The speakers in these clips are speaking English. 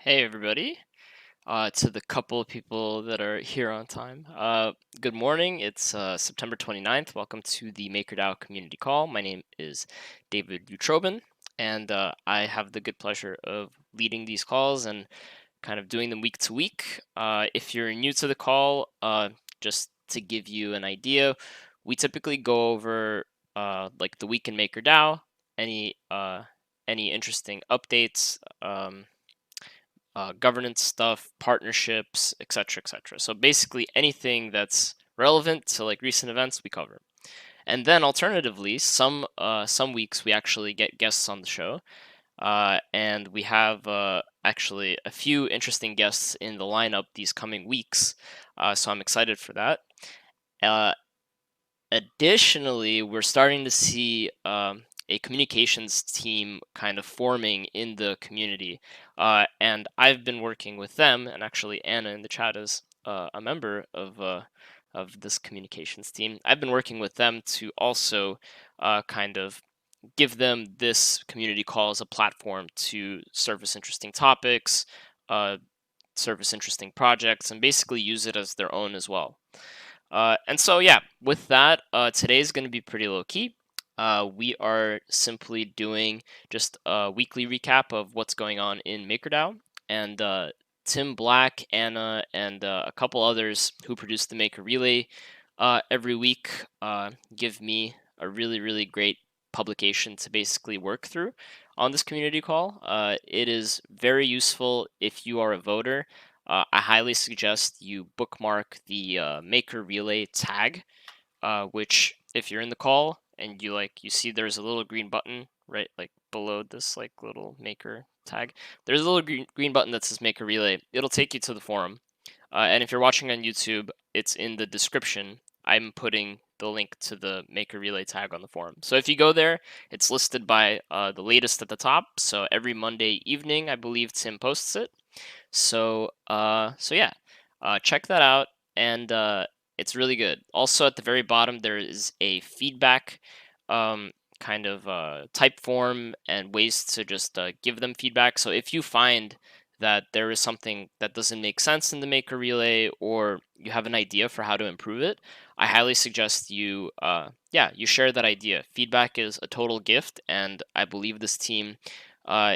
Hey everybody, to the couple of people that are here on time. Good morning. It's September 29th. Welcome to the MakerDAO community call. My name is David Utrobin, and I have the good pleasure of leading these calls and kind of doing them week to week. If you're new to the call, just to give you an idea, we typically go over like the week in MakerDAO, any any interesting updates. Governance stuff, partnerships, etc., etc. So basically anything that's relevant to like recent events we cover. And then alternatively, some weeks we actually get guests on the show, and we have actually a few interesting guests in the lineup these coming weeks. So I'm excited for that. Uh, Additionally, we're starting to see a communications team kind of forming in the community. And I've been working with them, and actually Anna in the chat is a member of this communications team. I've been working with them to also kind of give them this community call as a platform to surface interesting topics, uh, surface interesting projects, and basically use it as their own as well. And so, yeah, with that, today's going to be pretty low key. We are simply doing just a weekly recap of what's going on in MakerDAO. And Tim Black, Anna, and a couple others who produce the Maker Relay every week give me a really, really great publication to basically work through on this community call. It is very useful if you are a voter. I highly suggest you bookmark the Maker Relay tag, which if you're in the call and you see there's a little green button right like below this like little Maker tag. There's a little green button that says Maker Relay. It'll take you to the forum. And if you're watching on YouTube, it's in the description. I'm putting the link to the Maker Relay tag on the forum. So if you go there, it's listed by the latest at the top. So every Monday evening, I believe Tim posts it. So yeah, check that out, and it's really good. Also, at the very bottom, there is a feedback kind of type form and ways to just give them feedback. So if you find that there is something that doesn't make sense in the Maker Relay, or you have an idea for how to improve it, I highly suggest you, you share that idea. Feedback is a total gift, and I believe this team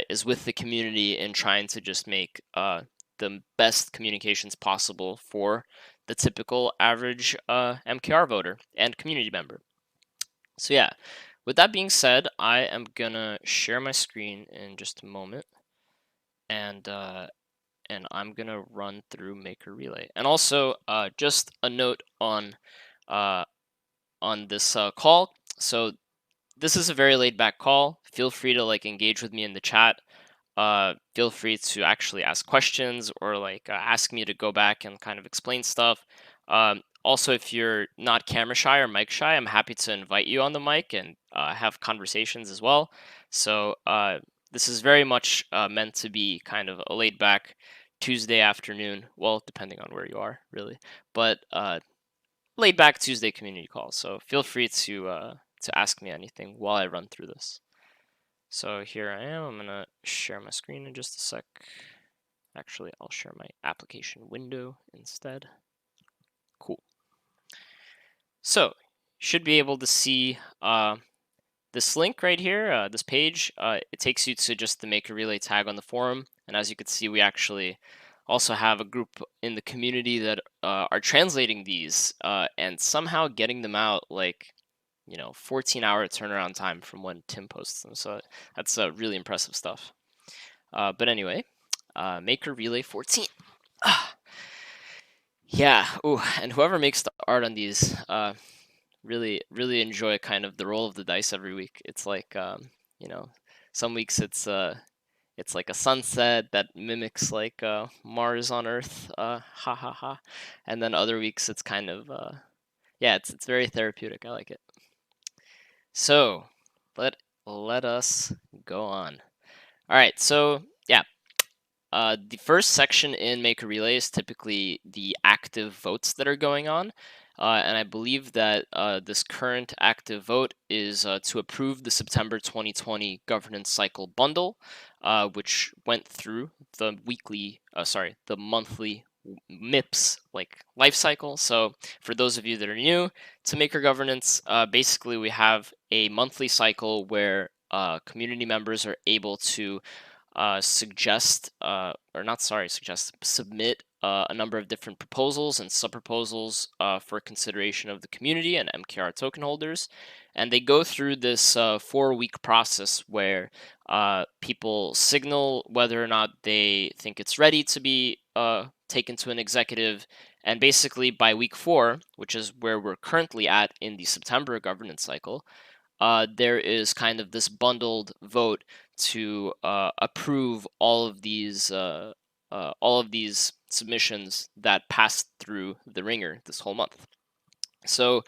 is with the community in trying to just make the best communications possible for the typical average MKR voter and community member. So yeah, with that being said, I am gonna share my screen in just a moment, and I'm gonna run through Maker Relay. And also, just a note on this call. So this is a very laid back call. Feel free to like engage with me in the chat. Feel free to actually ask questions or like ask me to go back and kind of explain stuff. Also, if you're not camera shy or mic shy, I'm happy to invite you on the mic and have conversations as well. So this is very much meant to be kind of a laid back Tuesday afternoon. Well, depending on where you are, really, but laid back Tuesday community call. So feel free to ask me anything while I run through this. So here I am. I'm gonna share my screen in just a sec. Actually, I'll share my application window instead. Cool. So should be able to see this link right here, this page. It takes you to just the Maker Relay tag on the forum, and as you can see, we actually also have a group in the community that are translating these and somehow getting them out like 14-hour turnaround time from when Tim posts them. So that's really impressive stuff. But anyway, Maker Relay 14. Yeah. Ooh, and whoever makes the art on these, really, really enjoy kind of the roll of the dice every week. It's like, some weeks it's like a sunset that mimics like Mars on Earth, ha ha ha, and then other weeks it's kind of, it's very therapeutic. I like it. So let us go on. All right, so yeah, the first section in Maker Relay is typically the active votes that are going on. and I believe that this current active vote is to approve the September 2020 governance cycle bundle, which went through the the monthly MIPS like life cycle. So for those of you that are new to Maker governance, basically we have a monthly cycle where community members are able to submit a number of different proposals and sub-proposals for consideration of the community and MKR token holders. And they go through this 4-week process where people signal whether or not they think it's ready to be taken to an executive. And basically by week 4, which is where we're currently at in the September governance cycle, there is kind of this bundled vote to approve all of these submissions that passed through the ringer this whole month. So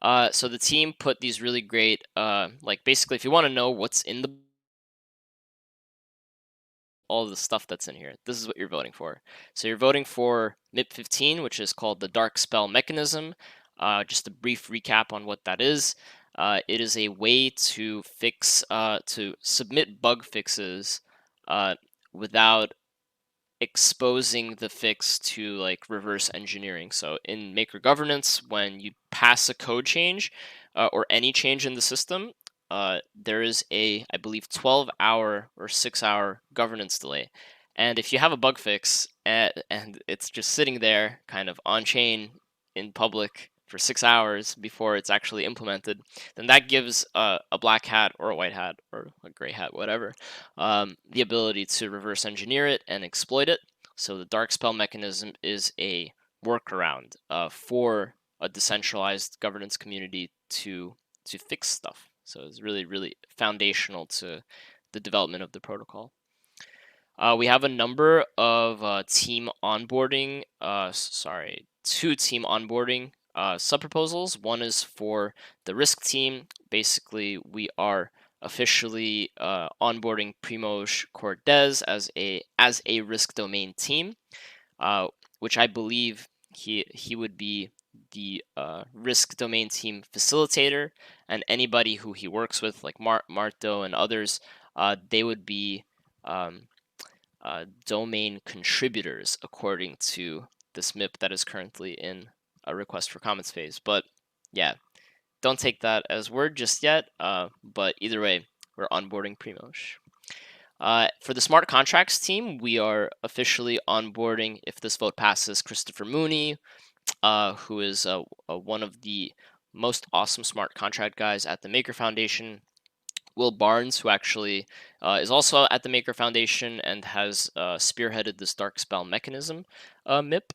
the team put these really great, like basically, if you want to know what's in all the stuff that's in here, this is what you're voting for. So you're voting for MIP 15, which is called the Dark Spell Mechanism. Just a brief recap on what that is. It is a way to submit bug fixes without exposing the fix to like reverse engineering. So in Maker governance, when you pass a code change or any change in the system, there is a, I believe, 12-hour or 6-hour governance delay. And if you have a bug fix and it's just sitting there kind of on chain in public for 6 hours before it's actually implemented, then that gives a black hat or a white hat or a gray hat, whatever, the ability to reverse engineer it and exploit it. So the dark spell mechanism is a workaround for a decentralized governance community to fix stuff. So it's really, really foundational to the development of the protocol. We have a number of team onboarding, two team onboarding sub-proposals. One is for the risk team. Basically, we are officially onboarding Primoz Cordes as a risk domain team, which I believe he would be the risk domain team facilitator, and anybody who he works with, like Marto and others, they would be domain contributors according to this MIP that is currently in a request for comments phase. But yeah, don't take that as word just yet. But either way, we're onboarding Primoz. For the smart contracts team, we are officially onboarding, if this vote passes, Christopher Mooney, who is one of the most awesome smart contract guys at the Maker Foundation. Will Barnes, who actually is also at the Maker Foundation and has spearheaded this Dark Spell Mechanism MIP.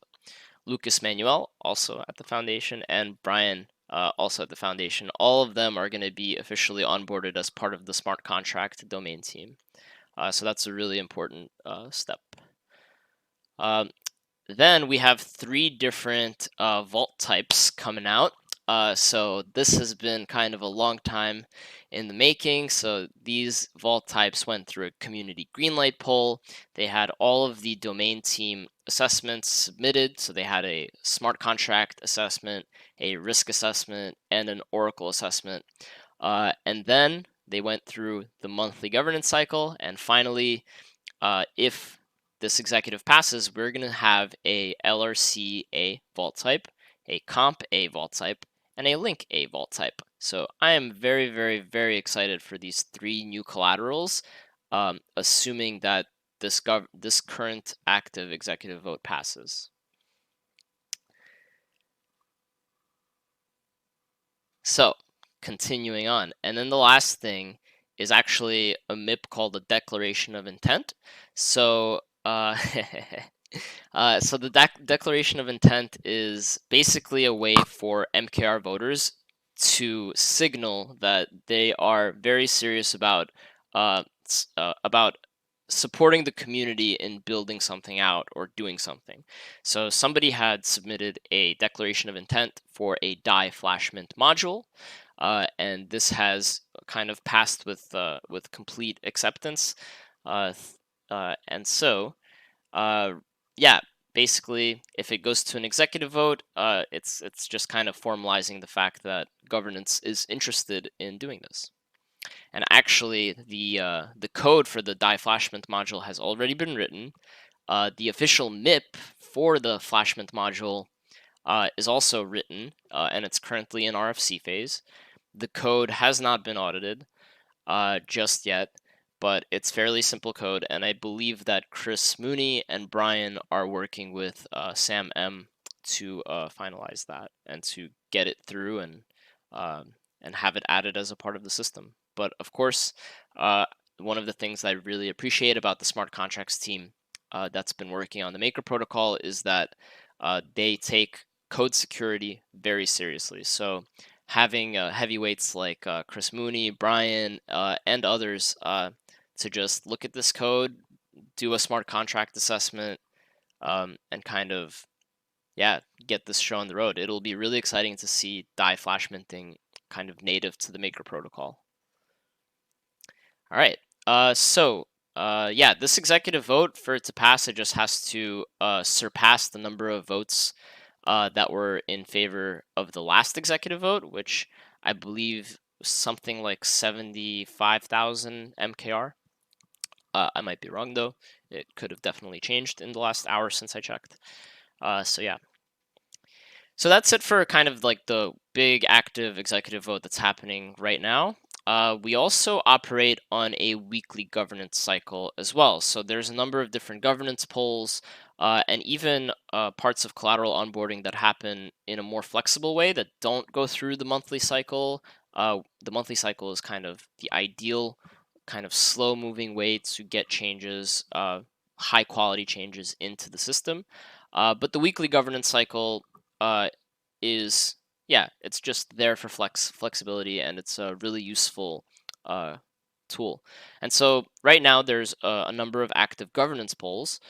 Lucas Manuel, also at the Foundation, and Brian, also at the Foundation. All of them are going to be officially onboarded as part of the smart contract domain team. So that's a really important step. Then we have 3 different vault types coming out. So this has been kind of a long time in the making. So these vault types went through a community Greenlight poll. They had all of the domain team assessments submitted. So they had a smart contract assessment, a risk assessment, and an Oracle assessment. And then they went through the monthly governance cycle. And finally, if this executive passes, we're going to have a LRC A vault type, a Comp A vault type, and a Link A vault type. So I am very, very, very excited for these 3 new collaterals, assuming that this current active executive vote passes. So continuing on, and then the last thing is actually a MIP called a Declaration of Intent. So so the Declaration of Intent is basically a way for MKR voters to signal that they are very serious about supporting the community in building something out or doing something. So somebody had submitted a Declaration of Intent for a DAI Flash Mint module, and this has kind of passed with complete acceptance. And so, yeah, basically, if it goes to an executive vote, it's just kind of formalizing the fact that governance is interested in doing this. And actually, the code for the DAI Flashmint module has already been written. The official MIP for the Flashmint module is also written, and it's currently in RFC phase. The code has not been audited just yet, but it's fairly simple code, and I believe that Chris Mooney and Brian are working with Sam M to finalize that and to get it through and have it added as a part of the system. But of course, one of the things that I really appreciate about the smart contracts team that's been working on the Maker protocol is that they take code security very seriously. So having heavyweights like Chris Mooney, Brian, and others to just look at this code, do a smart contract assessment, and kind of, yeah, get this show on the road. It'll be really exciting to see DAI flash minting kind of native to the Maker protocol. All right. Yeah, this executive vote, for it to pass, it just has to surpass the number of votes that were in favor of the last executive vote, which I believe was something like 75,000 MKR. I might be wrong, though. It could have definitely changed in the last hour since I checked. So yeah. So that's it for kind of like the big active executive vote that's happening right now. We also operate on a weekly governance cycle as well. So there's a number of different governance polls and even parts of collateral onboarding that happen in a more flexible way that don't go through the monthly cycle. The monthly cycle is kind of the ideal, kind of slow moving way to get changes, high quality changes into the system. But the weekly governance cycle is, yeah, it's just there for flexibility, and it's a really useful tool. And so right now there's a number of active governance polls.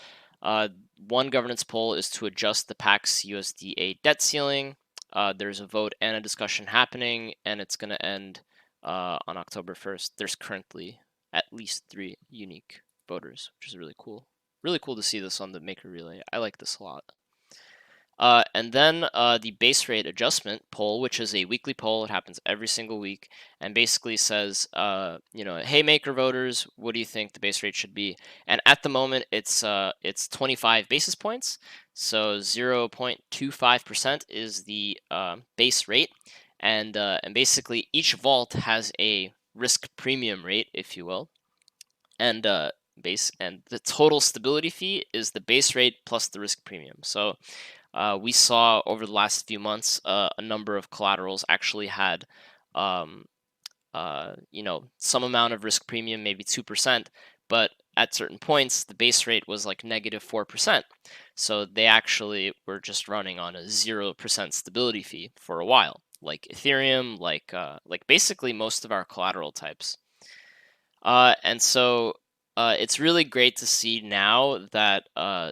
One governance poll is to adjust the PAX USDA debt ceiling. There's a vote and a discussion happening, and it's going to end on October 1st. There's currently at least 3 unique voters, which is really cool. Really cool to see this on the Maker Relay. I like this a lot. And then the base rate adjustment poll, which is a weekly poll. It happens every single week and basically says, hey, Maker voters, what do you think the base rate should be? And at the moment, it's 25 basis points. So 0.25% is the base rate. And basically, each vault has a risk premium rate, if you will. And the total stability fee is the base rate plus the risk premium. So we saw over the last few months a number of collaterals actually had some amount of risk premium, maybe 2%, but at certain points the base rate was like -4%. So they actually were just running on a 0% stability fee for a while, like Ethereum, like basically most of our collateral types. And so it's really great to see now that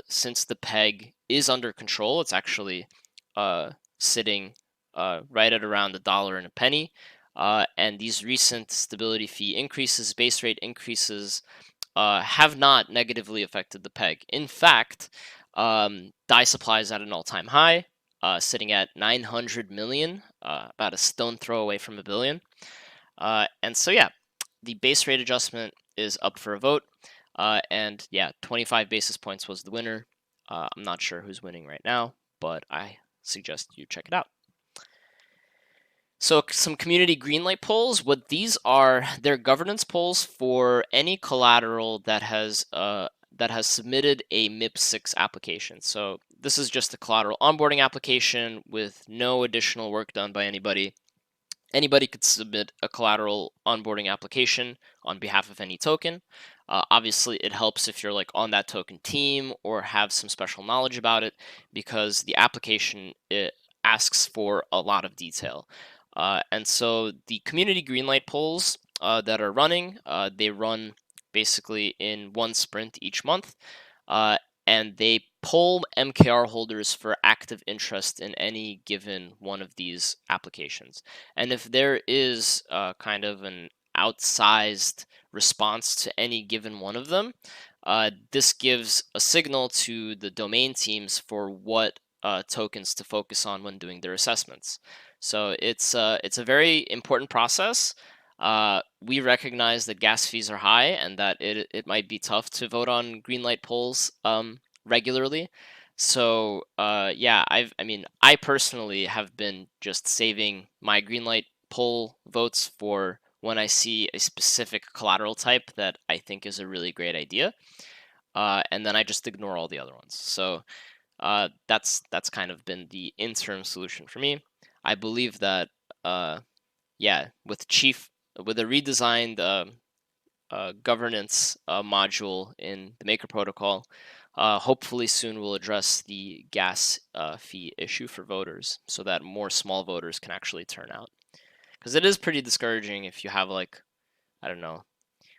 since the peg is under control, it's actually sitting right at around $1 and a penny. And these recent stability fee increases, base rate increases, have not negatively affected the peg. In fact, DAI supply is at an all-time high, sitting at 900 million, about a stone throw away from $1 billion. And so, yeah, the base rate adjustment is up for a vote. And yeah, 25 basis points was the winner. I'm not sure who's winning right now, but I suggest you check it out. So some community Greenlight polls. What these are, they're governance polls for any collateral that has submitted a MIP6 application. So this is just a collateral onboarding application with no additional work done by anybody. Anybody could submit a collateral onboarding application on behalf of any token. Obviously, it helps if you're like on that token team or have some special knowledge about it, because the application, it asks for a lot of detail. And so the community Greenlight polls that are running, they run basically in one sprint each month. And they poll MKR holders for active interest in any given one of these applications. And if there is kind of an outsized response to any given one of them, this gives a signal to the domain teams for what tokens to focus on when doing their assessments. So it's a very important process. We recognize that gas fees are high and that it might be tough to vote on Greenlight polls regularly. So yeah, I personally have been just saving my Greenlight poll votes for when I see a specific collateral type that I think is a really great idea, and then I just ignore all the other ones. So that's kind of been the interim solution for me. I believe that yeah, with a redesigned governance module in the Maker protocol, hopefully soon we'll address the gas fee issue for voters, so that more small voters can actually turn out. Because it is pretty discouraging if you have like, I don't know,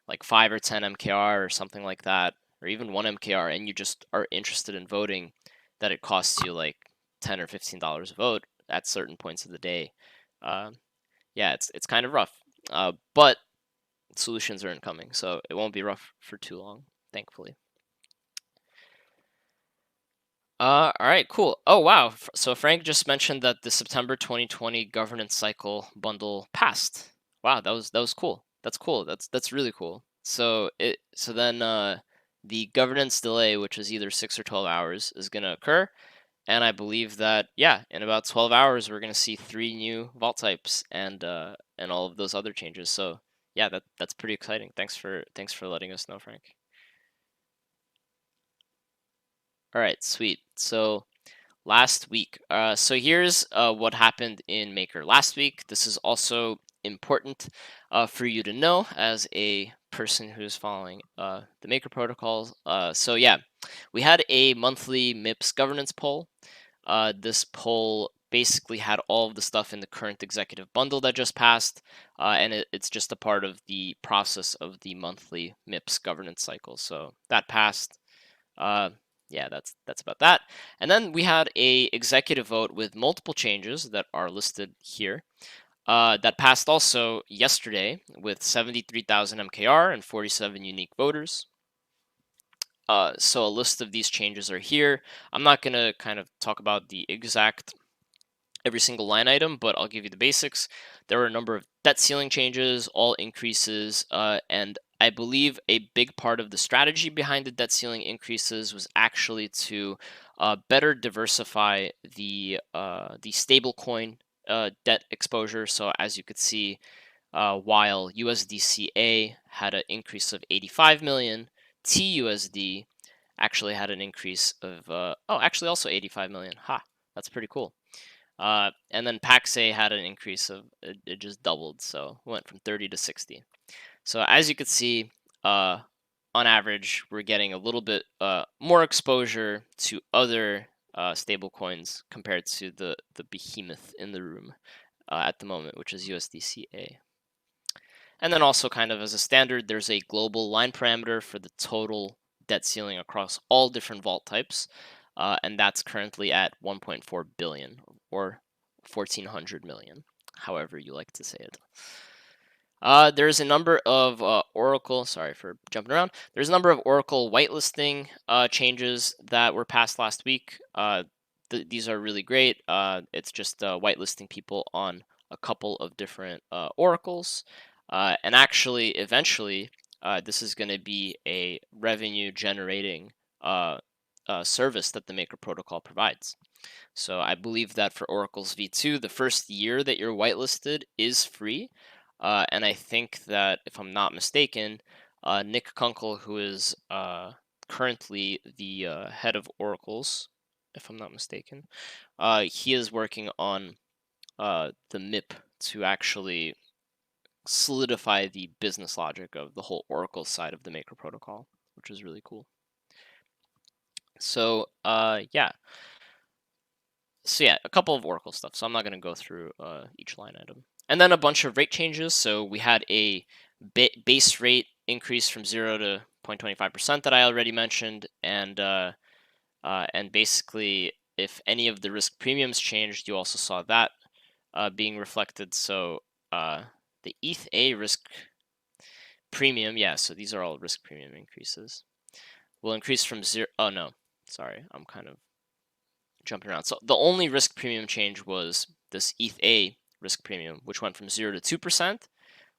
like 5 or 10 MKR or something like that, or even 1 MKR, and you just are interested in voting, that it costs you like $10 or $15 a vote at certain points of the day. Yeah, it's kind of rough, but solutions are incoming, so it won't be rough for too long, thankfully. All right, cool. Oh wow! So Frank just mentioned that the September 2020 governance cycle bundle passed. Wow, that was cool. That's cool. That's really cool. So then the governance delay, which is either 6 or 12 hours, is gonna occur, and I believe that yeah, in about 12 hours we're gonna see 3 new vault types and all of those other changes. So yeah, that's pretty exciting. Thanks for letting us know, Frank. All right, sweet. So last week. So here's what happened in Maker last week. This is also important for you to know as a person who's following the Maker protocols. So yeah, we had a monthly MIPS governance poll. This poll basically had all of the stuff in the current executive bundle that just passed, and it's just a part of the process of the monthly MIPS governance cycle. So that passed. Uh, yeah, that's about that. And then we had a executive vote with multiple changes that are listed here. That passed also yesterday with 73,000 MKR and 47 unique voters. So a list of these changes are here. I'm not going to kind of talk about the exact every single line item, but I'll give you the basics. There were a number of debt ceiling changes, all increases, and I believe a big part of the strategy behind the debt ceiling increases was actually to better diversify the stablecoin debt exposure. So as you could see, while USDCA had an increase of 85 million, TUSD actually had an increase of actually also 85 million. Ha, that's pretty cool. And then Pax-A had an increase of it just doubled, so went from 30 to 60. So as you could see, on average, we're getting a little bit more exposure to other stable coins compared to the behemoth in the room at the moment, which is USDCA. And then also kind of as a standard, there's a global line parameter for the total debt ceiling across all different vault types. And that's currently at 1.4 billion or 1,400 million, however you like to say it. There's a number of Oracle, sorry for jumping around. There's a number of Oracle whitelisting changes that were passed last week. These are really great. It's just whitelisting people on a couple of different oracles. And actually, eventually, this is going to be a revenue generating service that the Maker protocol provides. So I believe that for Oracle's V2, the first year that you're whitelisted is free. And I think that, if I'm not mistaken, Nick Kunkel, who is currently the head of Oracles, if I'm not mistaken, he is working on the MIP to actually solidify the business logic of the whole Oracle side of the Maker protocol, which is really cool. So yeah. So yeah, a couple of Oracle stuff. So I'm not going to go through each line item. And then a bunch of rate changes. So we had a base rate increase from 0 to 0.25% that I already mentioned, and basically, if any of the risk premiums changed, you also saw that being reflected. So the ETH A risk premium, yeah. So these are all risk premium increases. will increase from 0. Oh no, sorry, I'm kind of jumping around. So the only risk premium change was this ETH risk premium, which went from 0 to 2%,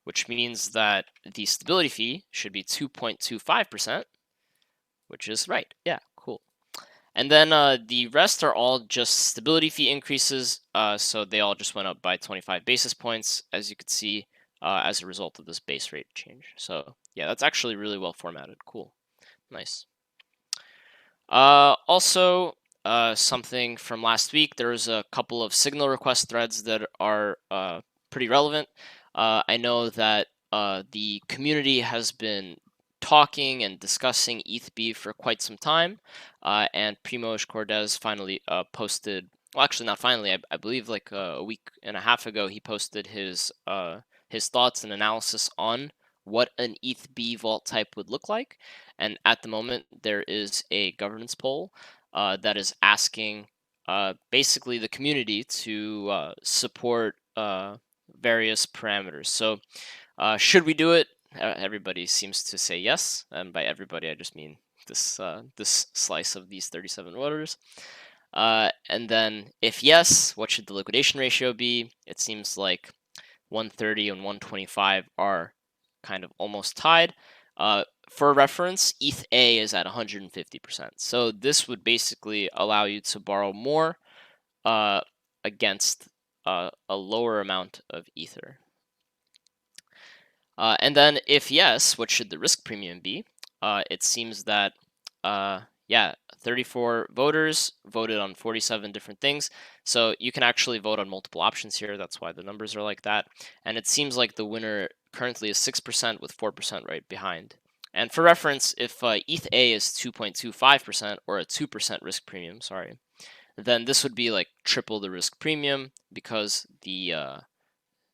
which means that the stability fee should be 2.25%, which is right. Yeah, cool. And then the rest are all just stability fee increases. So they all just went up by 25 basis points, as you could see, as a result of this base rate change. So yeah, that's actually really well formatted. Cool. Nice. Also, something from last week, there was a couple of signal request threads that are pretty relevant. I know that the community has been talking and discussing ETHB for quite some time, and Primož Cordes finally posted. Well, actually, not finally. I believe like a week and a half ago, he posted his thoughts and analysis on what an ETHB vault type would look like. And at the moment, there is a governance poll that is asking basically the community to support various parameters. So should we do it? Everybody seems to say yes, and by everybody I just mean this slice of these 37 voters. And then if yes, what should the liquidation ratio be? It seems like 130 and 125 are kind of almost tied. For reference, ETH A is at 150%. So this would basically allow you to borrow more against a lower amount of Ether. And then if yes, what should the risk premium be? It seems that, yeah, 34 voters voted on 47 different things. So you can actually vote on multiple options here. That's why the numbers are like that. And it seems like the winner currently is 6% with 4% right behind. And for reference, if ETH A is 2.25% or a 2% risk premium, sorry, then this would be like triple the risk premium because the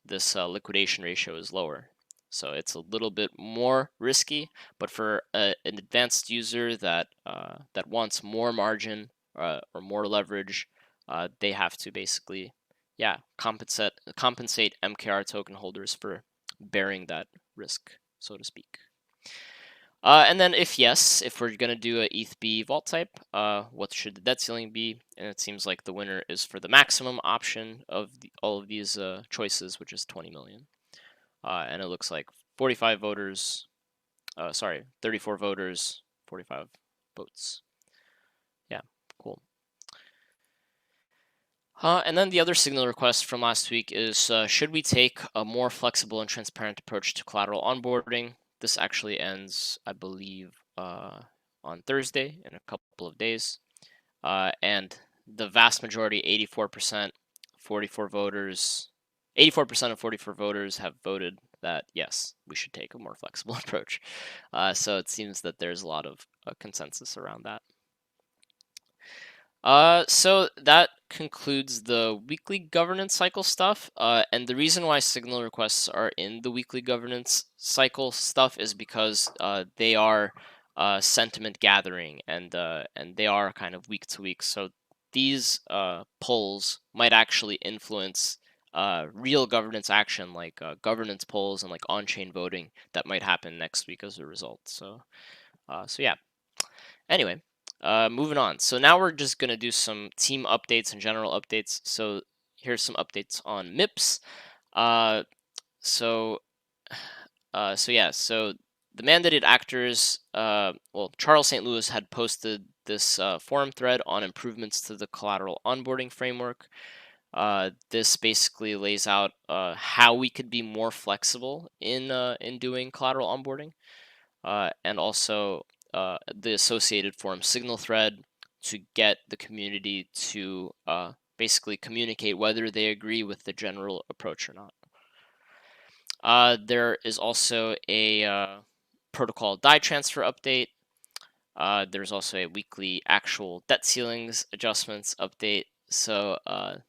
this liquidation ratio is lower. So it's a little bit more risky, but for an advanced user that that wants more margin or more leverage, they have to basically, yeah, compensate MKR token holders for bearing that risk, so to speak. And then if yes, if we're going to do a ETHB vault type, what should the debt ceiling be? And it seems like the winner is for the maximum option of all of these choices, which is 20 million. And it looks like 45 voters, 34 voters, 45 votes. Yeah, cool. And then the other signal request from last week is, should we take a more flexible and transparent approach to collateral onboarding? This actually ends, I believe, on Thursday in a couple of days. And the vast majority, 84%, 44 voters, 84% of 44 voters have voted that yes, we should take a more flexible approach. So it seems that there's a lot of consensus around that. So that concludes the weekly governance cycle stuff. And the reason why signal requests are in the weekly governance cycle stuff is because they are sentiment gathering and they are kind of week to week. So these polls might actually influence real governance action, like governance polls and like on-chain voting that might happen next week as a result. So yeah. Anyway. Moving on. So now we're just going to do some team updates and general updates. So here's some updates on MIPS. So the mandated actors, well, Charles St. Louis had posted this forum thread on improvements to the collateral onboarding framework. This basically lays out how we could be more flexible in doing collateral onboarding, and also the associated forum signal thread to get the community to basically communicate whether they agree with the general approach or not. There is also a protocol DAI transfer update. There's also a weekly actual debt ceilings adjustments update. So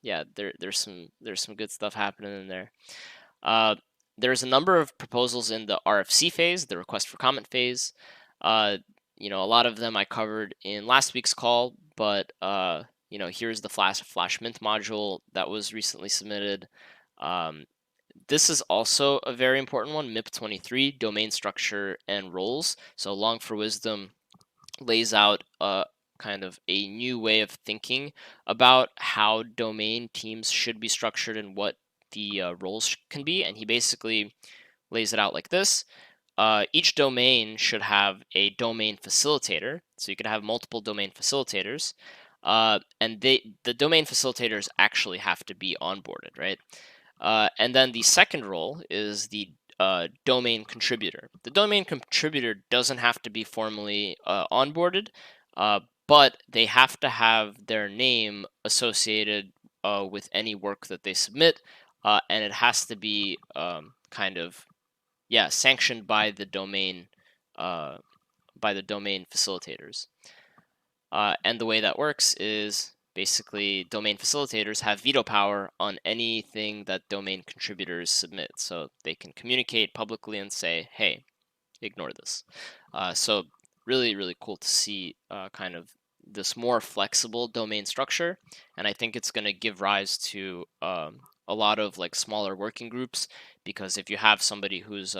yeah, there's some good stuff happening in there. There's a number of proposals in the RFC phase, the request for comment phase. You know, a lot of them I covered in last week's call, but you know, here's the Flash Mint module that was recently submitted. This is also a very important one, MIP 23, domain structure and roles. So Long for Wisdom lays out kind of a new way of thinking about how domain teams should be structured and what the roles can be. And he basically lays it out like this. Each domain should have a domain facilitator. So you could have multiple domain facilitators. And the domain facilitators actually have to be onboarded, right? And then the second role is the domain contributor. The domain contributor doesn't have to be formally onboarded, but they have to have their name associated with any work that they submit, and it has to be kind of sanctioned by the domain facilitators. And the way that works is basically domain facilitators have veto power on anything that domain contributors submit. So they can communicate publicly and say, hey, ignore this. So really, really cool to see kind of this more flexible domain structure. And I think it's going to give rise to a lot of like smaller working groups, because if you have somebody who's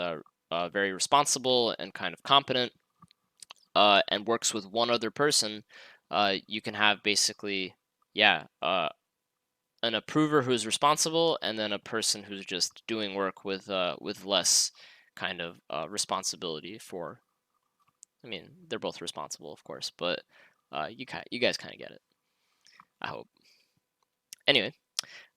very responsible and kind of competent, and works with one other person, you can have basically, an approver who's responsible, and then a person who's just doing work with less kind of responsibility for. I mean, they're both responsible, of course, but you guys kind of get it, I hope. Anyway,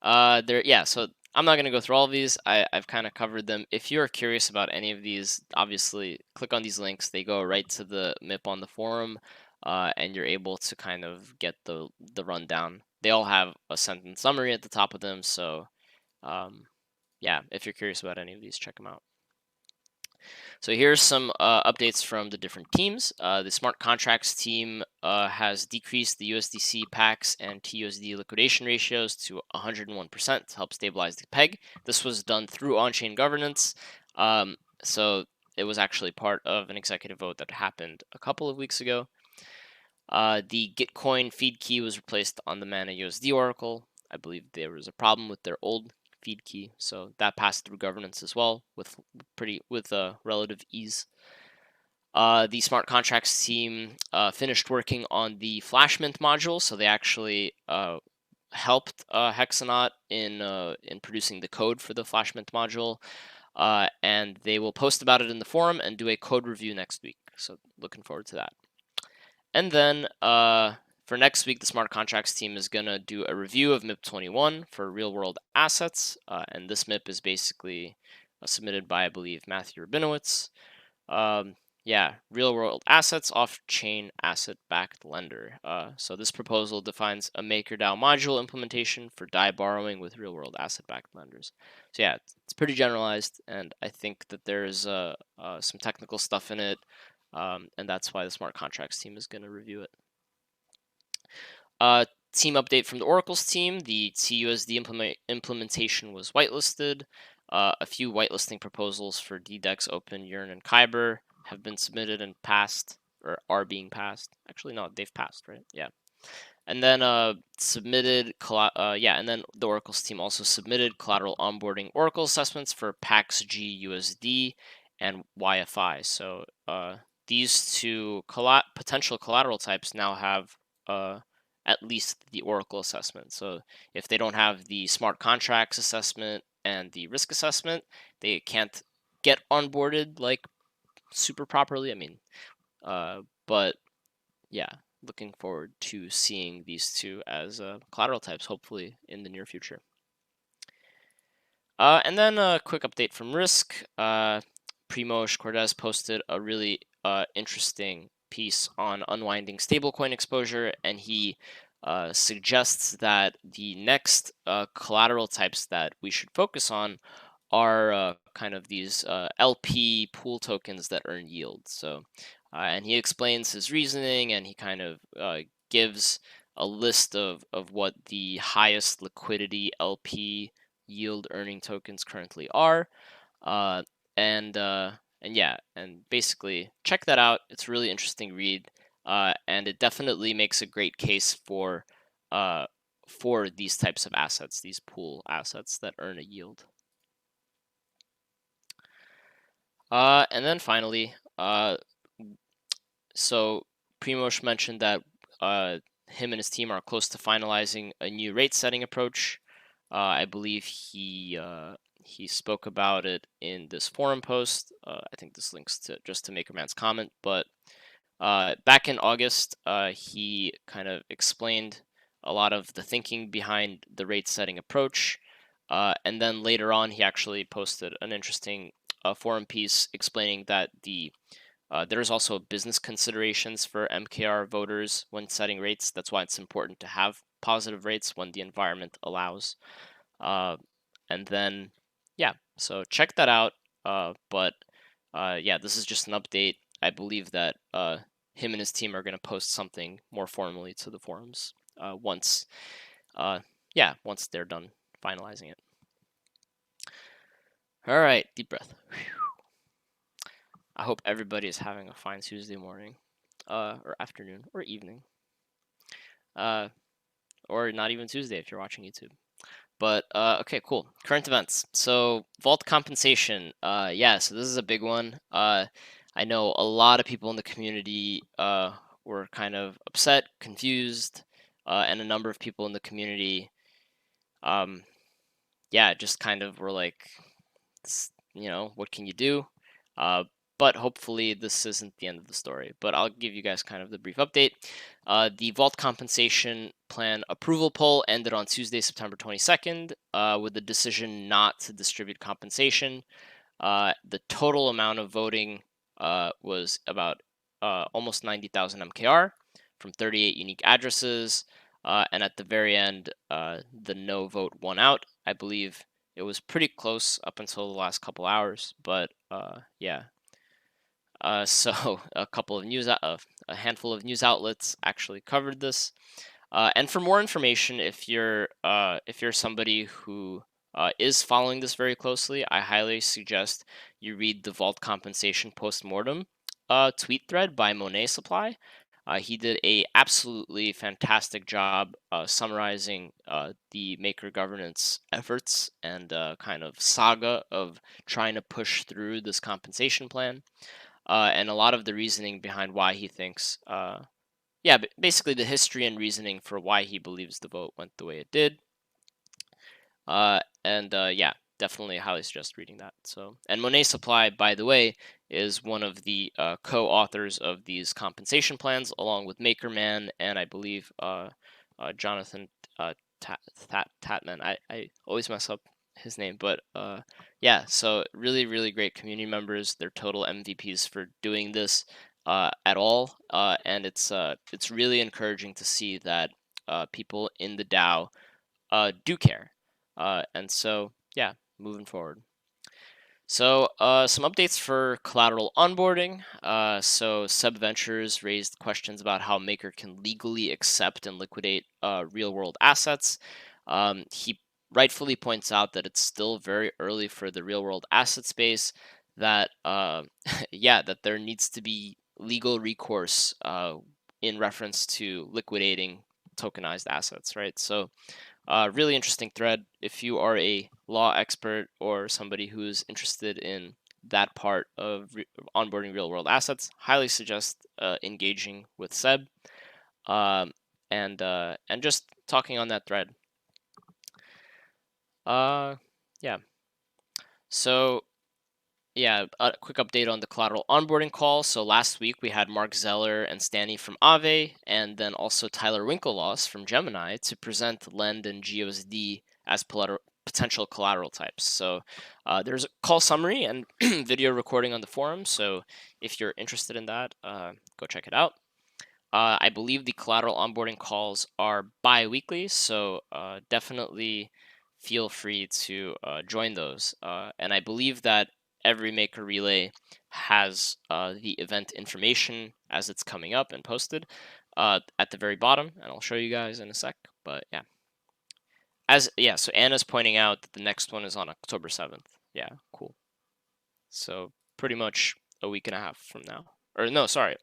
so I'm not going to go through all of these. I've kind of covered them. If you're curious about any of these, obviously click on these links. They go right to the MIP on the forum, and you're able to kind of get the rundown. They all have a sentence summary at the top of them, so if you're curious about any of these, check them out. So here's some updates from the different teams. The smart contracts team has decreased the USDC PAX and TUSD liquidation ratios to 101% to help stabilize the peg. This was done through on-chain governance. So it was actually part of an executive vote that happened a couple of weeks ago. The Gitcoin feed key was replaced on the Mana USD Oracle. I believe there was a problem with their old feed key, so that passed through governance as well with relative ease. The smart contracts team finished working on the Flashmint module, so they actually helped Hexanaut in producing the code for the Flashmint module, and they will post about it in the forum and do a code review next week. So looking forward to that. And then for next week, the smart contracts team is going to do a review of MIP 21 for real world assets. And this MIP is basically submitted by, I believe, Matthew Rabinowitz. Real world assets, off-chain asset-backed lender. So this proposal defines a MakerDAO module implementation for DAI borrowing with real world asset-backed lenders. So yeah, it's pretty generalized, and I think that there's some technical stuff in it. And that's why the smart contracts team is going to review it. Team update from the Oracle's team. The TUSD implementation was whitelisted. A few whitelisting proposals for DDEX, Open, Yearn, and Kyber have been submitted and passed, or are being passed. Actually, no, they've passed, right? Yeah. And then and then the Oracle's team also submitted collateral onboarding Oracle assessments for PAX GUSD and YFI. So these two potential collateral types now have at least the Oracle assessment. So if they don't have the smart contracts assessment and the risk assessment, they can't get onboarded like super properly. I mean, but yeah, looking forward to seeing these two as collateral types, hopefully in the near future. And then a quick update from Risk. Primoz Cordes posted a really interesting piece on unwinding stablecoin exposure, and he suggests that the next collateral types that we should focus on are kind of these LP pool tokens that earn yield. So, and he explains his reasoning, and he kind of gives a list of what the highest liquidity LP yield earning tokens currently are. And basically check that out. It's a really interesting read, and it definitely makes a great case for these types of assets, these pool assets that earn a yield. And then finally, so Primož mentioned that him and his team are close to finalizing a new rate setting approach. I believe he spoke about it in this forum post. I think this links to just to MakerMan's comment, but back in August, he kind of explained a lot of the thinking behind the rate setting approach. And then later on, he actually posted an interesting forum piece explaining that there's also business considerations for MKR voters when setting rates. That's why it's important to have positive rates when the environment allows. And then, yeah, so check that out. But yeah, this is just an update. I believe that him and his team are going to post something more formally to the forums once they're done finalizing it. All right, deep breath. I hope everybody is having a fine Tuesday morning, or afternoon, or evening, or not even Tuesday if you're watching YouTube. But okay, cool. Current events. So vault compensation. Yeah, so this is a big one. I know a lot of people in the community were kind of upset, confused, and a number of people in the community, yeah, just kind of were like, what can you do? But hopefully this isn't the end of the story. But I'll give you guys kind of the brief update. The vault compensation plan approval poll ended on Tuesday, September 22nd, with the decision not to distribute compensation. The total amount of voting was about almost 90,000 MKR from 38 unique addresses. And at the very end, the no vote won out. I believe it was pretty close up until the last couple hours, but yeah. So a handful of news outlets actually covered this. And for more information, if you're somebody who is following this very closely, I highly suggest you read the Vault Compensation Postmortem tweet thread by Monet Supply. He did a absolutely fantastic job summarizing the Maker governance efforts and kind of saga of trying to push through this compensation plan, and a lot of the reasoning behind why he thinks, basically the history and reasoning for why he believes the vote went the way it did. Yeah, definitely highly suggest reading that. So, and Monet Supply, by the way, is one of the co-authors of these compensation plans, along with MakerMan and I believe Jonathan Tatman. I always mess up his name, but yeah. So really, really great community members. They're total MVPs for doing this at all, and it's really encouraging to see that people in the DAO do care. And so, yeah, moving forward. So, some updates for collateral onboarding. So, Seb Ventures raised questions about how Maker can legally accept and liquidate real world assets. He rightfully points out that it's still very early for the real world asset space, that, that there needs to be legal recourse in reference to liquidating tokenized assets, right? So, really interesting thread. If you are a law expert or somebody who's interested in that part of onboarding real world assets, highly suggest engaging with Seb and just talking on that thread. Yeah. So yeah, a quick update on the collateral onboarding call. So last week we had Mark Zeller and Stanny from Aave, and then also Tyler Winklevoss from Gemini to present Lend and GUSD as potential collateral types. So there's a call summary and video recording on the forum. So if you're interested in that, go check it out. I believe the collateral onboarding calls are bi-weekly, so definitely feel free to join those. And I believe that every Maker Relay has the event information as it's coming up and posted at the very bottom, and I'll show you guys in a sec. But yeah, so Anna's pointing out that the next one is on October 7th. Yeah, cool. So pretty much a week and a half from now, or no, sorry,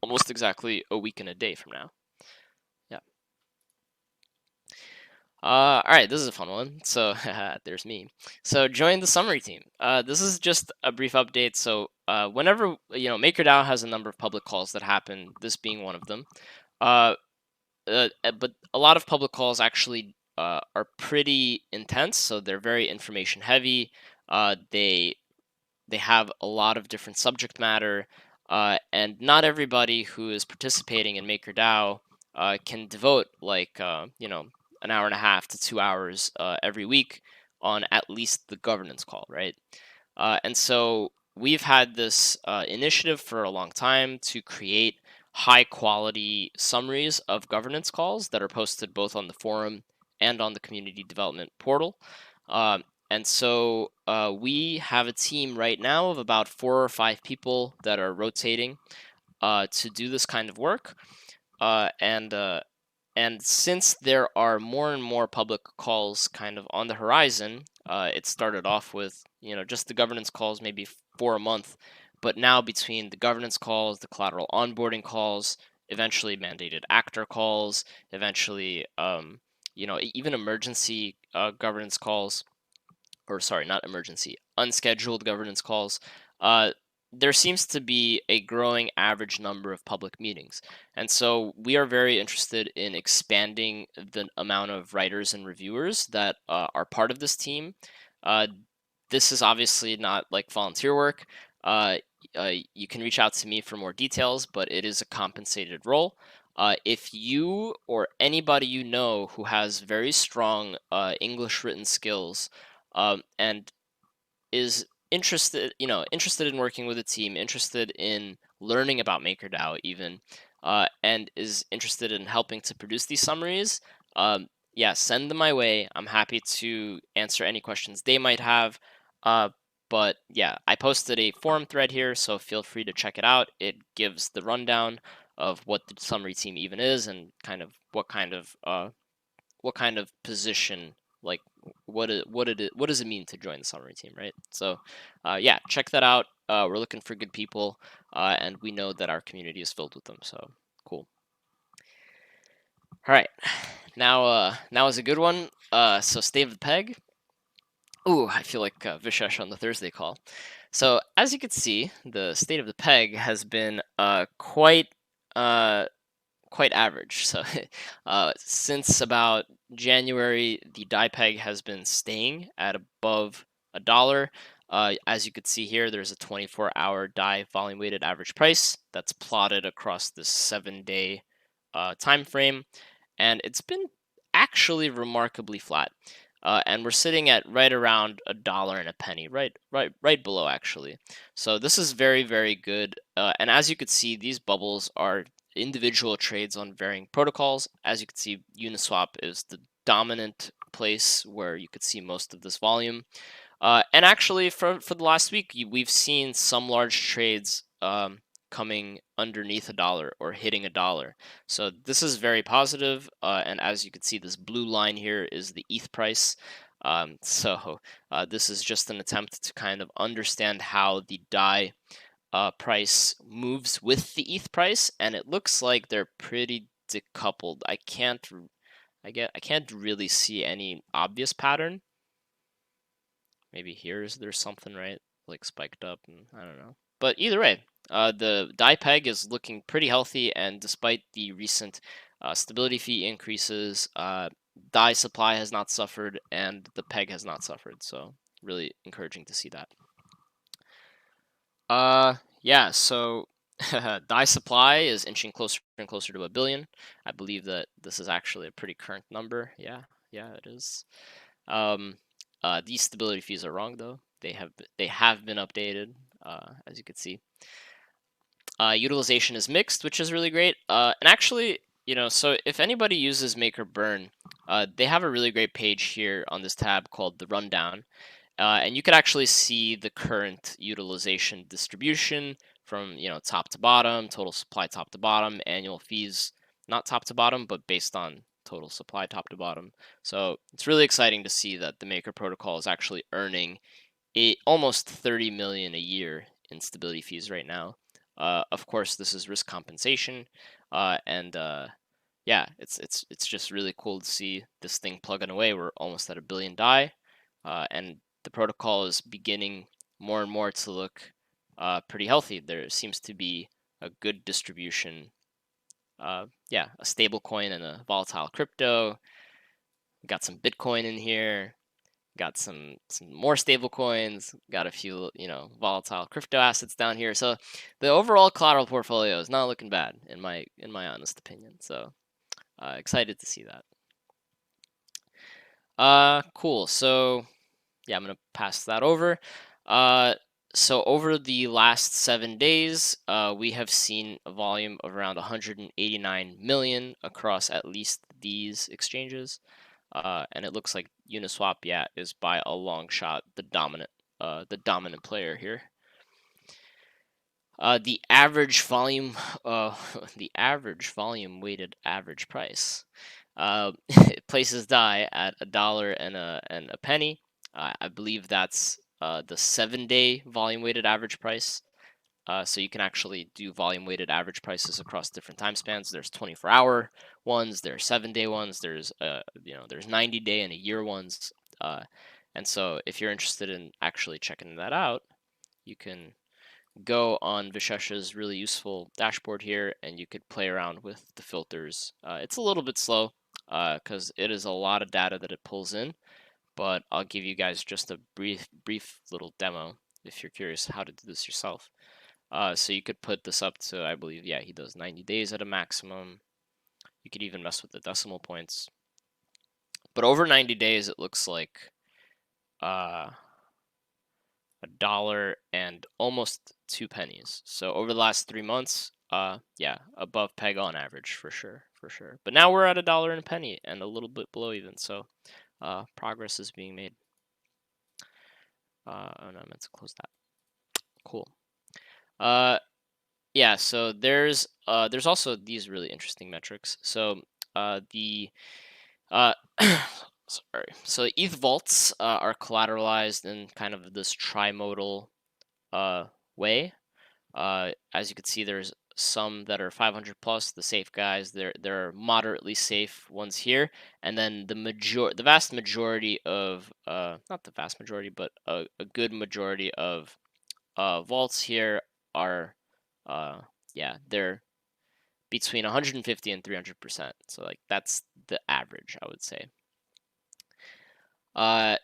almost exactly a week and a day from now. Yeah. All right, this is a fun one. So there's me. So join the summary team. This is just a brief update. So whenever MakerDAO has a number of public calls that happen. This being one of them. Uh, but a lot of public calls actually are pretty intense. So they're very information heavy. They have a lot of different subject matter, and not everybody who is participating in MakerDAO can devote an hour and a half to 2 hours every week on at least the governance call, right? And so we've had this initiative for a long time to create high quality summaries of governance calls that are posted both on the forum and on the community development portal. Um, and so we have a team right now of about 4 or 5 people that are rotating to do this kind of work. And since there are more and more public calls kind of on the horizon, it started off with just the governance calls, maybe 4 a month, but now between the governance calls, the collateral onboarding calls, eventually mandated actor calls, eventually even emergency governance calls, or sorry, not emergency, unscheduled governance calls, uh, there seems to be a growing average number of public meetings. And so we are very interested in expanding the amount of writers and reviewers that are part of this team. Uh, this is obviously not like volunteer work. Uh, you can reach out to me for more details, but it is a compensated role. If you or anybody you know who has very strong English written skills and is interested in working with a team, interested in learning about MakerDAO even, and is interested in helping to produce these summaries, yeah, send them my way. I'm happy to answer any questions they might have. Uh, but yeah, I posted a forum thread here, so feel free to check it out. It gives the rundown of what the summary team even is and kind of what kind of position, like what does it mean to join the summary team, right? So yeah, check that out. We're looking for good people, and we know that our community is filled with them, so cool. All right, now is a good one. So State of the Peg. Ooh, I feel like Vishesh on the Thursday call. So as you can see, the State of the Peg has been uh, quite average. So since about January, the DAI peg has been staying at above $1. As you could see here, there's a 24-hour DAI volume weighted average price that's plotted across the 7-day time frame, and it's been actually remarkably flat. And we're sitting at right around $1.01, right below actually. So this is very, very good. And as you could see, these bubbles are individual trades on varying protocols. As you can see, Uniswap is the dominant place where you could see most of this volume. And actually, for the last week, we've seen some large trades coming underneath $1 or hitting $1. So this is very positive. And as you can see, this blue line here is the ETH price. So this is just an attempt to kind of understand how the DAI price moves with the ETH price, and it looks like they're pretty decoupled. I can't really see any obvious pattern. Maybe there's something, right, like spiked up, and I don't know. But either way, the DAI peg is looking pretty healthy, and despite the recent stability fee increases, DAI supply has not suffered, and the peg has not suffered. So really encouraging to see that. Yeah, so DAI supply is inching closer and closer to 1 billion. I believe that this is actually a pretty current number. Yeah, it is. These stability fees are wrong though. They have been updated, as you can see. Utilization is mixed, which is really great. And actually, so if anybody uses Maker Burn, they have a really great page here on this tab called the Rundown. And you could actually see the current utilization distribution from top to bottom, total supply top to bottom, annual fees not top to bottom, but based on total supply top to bottom. So it's really exciting to see that the Maker protocol is actually earning almost 30 million a year in stability fees right now. Of course, this is risk compensation, and yeah, it's just really cool to see this thing plugging away. We're almost at 1 billion DAI, and the protocol is beginning more and more to look pretty healthy. There seems to be a good distribution. Yeah, a stable coin and a volatile crypto. We got some Bitcoin in here. Got some more stable coins. Got a few, volatile crypto assets down here. So the overall collateral portfolio is not looking bad in my honest opinion. So excited to see that. Cool. So yeah, I'm gonna pass that over. So over the last 7 days, we have seen a volume of around 189 million across at least these exchanges. And it looks like Uniswap, yeah, is by a long shot the dominant player here. The average volume, the average volume weighted average price, places DAI at $1 and a penny. I believe that's the 7-day volume weighted average price. So you can actually do volume weighted average prices across different time spans. There's 24-hour ones, there's 7-day ones, there's there's 90-day and a year ones. And so if you're interested in actually checking that out, you can go on Vishesha's really useful dashboard here, and you could play around with the filters. It's a little bit slow because it is a lot of data that it pulls in, but I'll give you guys just a brief little demo if you're curious how to do this yourself. So you could put this up to, I believe, yeah, he does 90 days at a maximum. You could even mess with the decimal points. But over 90 days, it looks like $1 and almost 2 pennies. So over the last 3 months, yeah, above peg on average for sure. But now we're at $1 and a penny and a little bit below even. So progress is being made. Oh no, I meant to close that. Cool. Yeah, so there's also these really interesting metrics. So the sorry, so ETH vaults are collateralized in kind of this trimodal way. As you can see, there's some that are 500 plus, the safe guys. There are moderately safe ones here, and then the vast majority of not the vast majority, but a good majority of vaults here are yeah, they're between 150 and 300%. So like that's the average, I would say.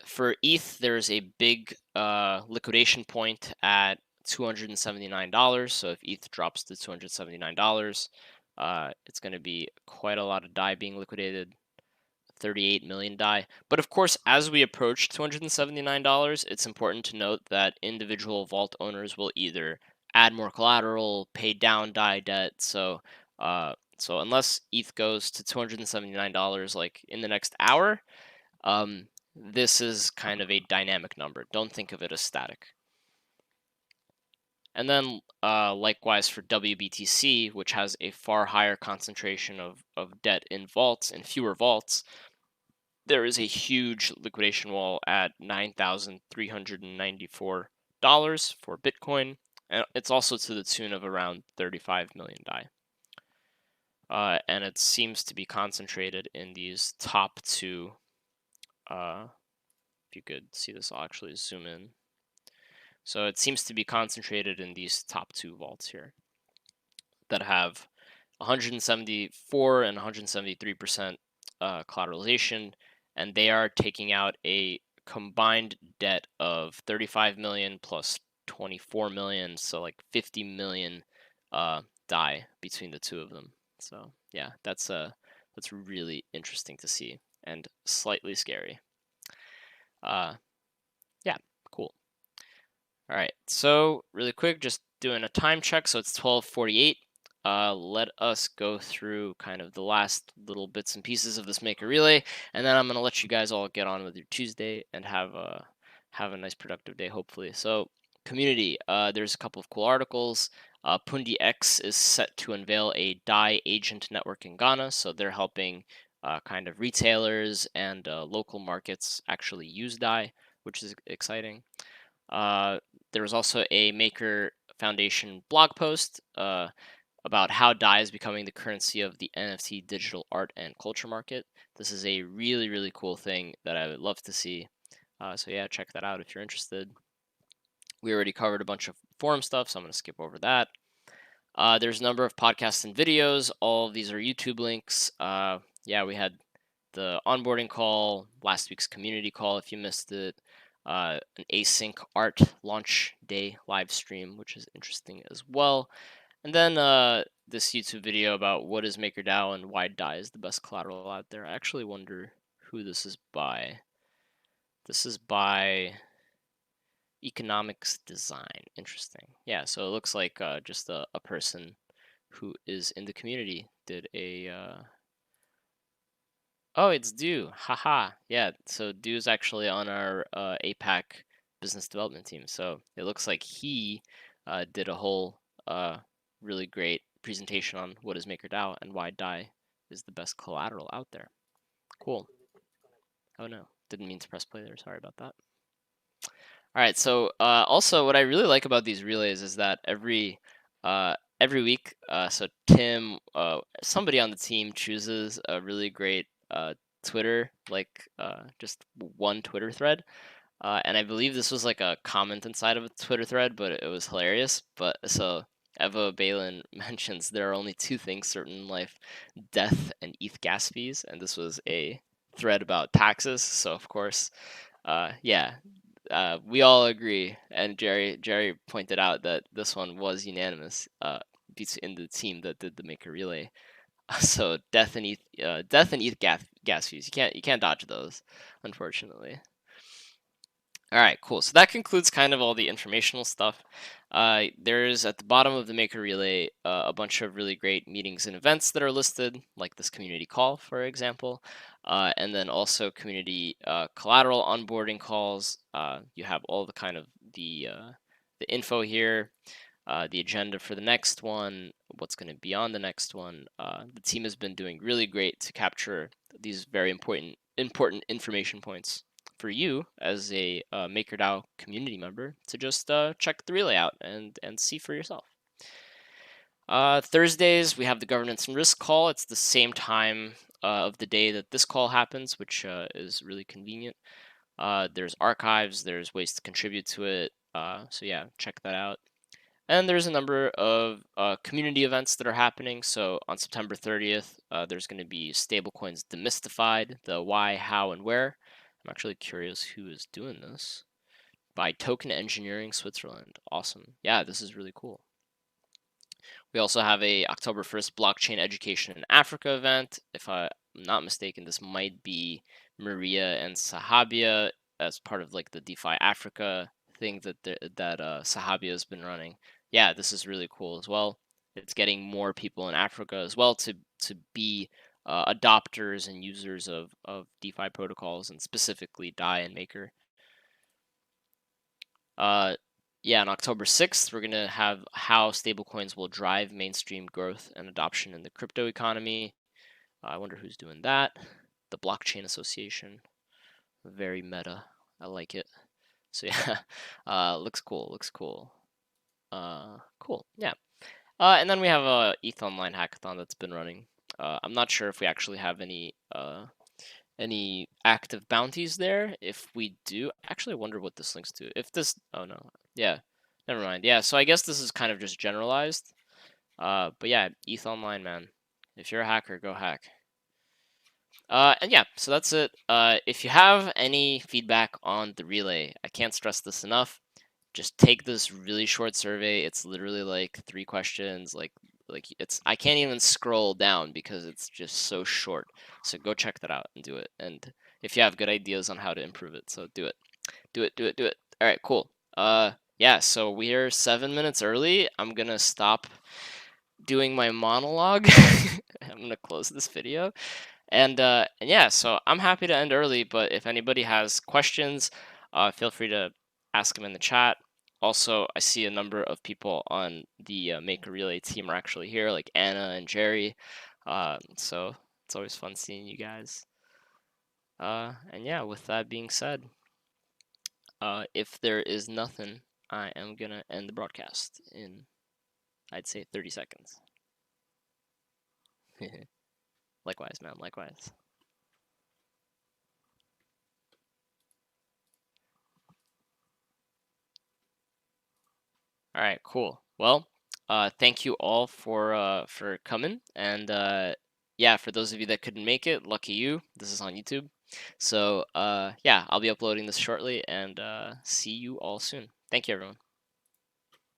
For ETH, there's a big liquidation point at $279. So if ETH drops to $279, it's going to be quite a lot of DAI being liquidated. 38 million DAI. But of course, as we approach $279, it's important to note that individual vault owners will either add more collateral, pay down DAI debt. So unless ETH goes to $279 like in the next hour, this is kind of a dynamic number. Don't think of it as static. And then likewise for WBTC, which has a far higher concentration of debt in vaults and fewer vaults, there is a huge liquidation wall at $9,394 for Bitcoin. And it's also to the tune of around 35 million DAI. And it seems to be concentrated in these top two. If you could see this, I'll actually zoom in. So it seems to be concentrated in these top two vaults here that have 174 and 173% collateralization, and they are taking out a combined debt of 35 million plus 24 million, so like 50 million DAI between the two of them. So yeah, that's really interesting to see and slightly scary. Yeah, cool. All right, so really quick, just doing a time check. So it's 12:48. Let us go through kind of the last little bits and pieces of this Maker Relay, and then I'm gonna let you guys all get on with your Tuesday and have a nice productive day, hopefully. So community, there's a couple of cool articles. Pundi X is set to unveil a DAI agent network in Ghana, so they're helping kind of retailers and local markets actually use DAI, which is exciting. There was also a Maker Foundation blog post about how DAI is becoming the currency of the NFT digital art and culture market. This is a really, really cool thing that I would love to see. So yeah, check that out if you're interested. We already covered a bunch of forum stuff, so I'm going to skip over that. There's a number of podcasts and videos. All of these are YouTube links. Yeah, we had the onboarding call, last week's community call if you missed it, an async art launch day live stream, which is interesting as well. And then this YouTube video about what is MakerDAO and why DAI is the best collateral out there. I actually wonder who this is by. This is by Economics Design. Interesting. Yeah, so it looks like just a person who is in the community did a oh, it's Dew. Haha. Yeah, so Dew's actually on our APAC business development team. So it looks like he did a whole really great presentation on what is MakerDAO and why DAI is the best collateral out there. Cool. Oh no, didn't mean to press play there. Sorry about that. All right, so also what I really like about these relays is that every week, so Tim, somebody on the team chooses a really great Twitter, like just one Twitter thread, and I believe this was like a comment inside of a Twitter thread, but it was hilarious. But so Eva Balin mentions there are only two things certain in life: death and ETH gas fees, and this was a thread about taxes. So of course, yeah, we all agree, and Jerry pointed out that this one was unanimous in the team that did the Maker Relay. So death and ETH gas fees. You can't dodge those, unfortunately. All right, cool. So that concludes kind of all the informational stuff. There's at the bottom of the Maker Relay a bunch of really great meetings and events that are listed, like this community call, for example, and then also community collateral onboarding calls. You have all the kind of the info here, the agenda for the next one, what's going to be on the next one. The team has been doing really great to capture these very important information points for you as a MakerDAO community member to just check the relay out and see for yourself. Thursdays, we have the governance and risk call. It's the same time of the day that this call happens, which is really convenient. There's archives, there's ways to contribute to it. So yeah, check that out. And there's a number of community events that are happening. So on September 30th, there's going to be Stablecoins Demystified, the why, how, and where. I'm actually curious who is doing this. By Token Engineering Switzerland. Awesome. Yeah, this is really cool. We also have a October 1st Blockchain Education in Africa event. If I'm not mistaken, this might be Maria and Sahabia as part of like the DeFi Africa thing that Sahabia has been running. Yeah, this is really cool as well. It's getting more people in Africa as well to be adopters and users of DeFi protocols, and specifically DAI and Maker. Yeah, on October 6th, we're going to have how stablecoins will drive mainstream growth and adoption in the crypto economy. I wonder who's doing that. The Blockchain Association. Very meta. I like it. So yeah, looks cool. Looks cool. Cool. Yeah. And then we have a ETH Online hackathon that's been running. I'm not sure if we actually have any active bounties there. If we do, actually, I wonder what this links to. If this, oh no, yeah, never mind. Yeah, so I guess this is kind of just generalized. But yeah, ETH Online, man. If you're a hacker, go hack. And yeah, so that's it. If you have any feedback on the relay, I can't stress this enough. Just take this really short survey. It's literally like 3 questions. Like it's I can't even scroll down because it's just so short. So go check that out and do it. And if you have good ideas on how to improve it, so do it. Do it, do it, do it. All right, cool. Yeah, so we are 7 minutes early. I'm gonna stop doing my monologue. I'm gonna close this video. And yeah, so I'm happy to end early, but if anybody has questions, feel free to ask them in the chat. Also, I see a number of people on the Maker Relay team are actually here, like Anna and Jerry. So it's always fun seeing you guys. And yeah, with that being said, if there is nothing, I am gonna end the broadcast in, I'd say, 30 seconds. Likewise, man. Likewise. All right, cool. Well, thank you all for coming, and yeah, for those of you that couldn't make it, lucky you. This is on YouTube, so yeah, I'll be uploading this shortly, and see you all soon. Thank you, everyone.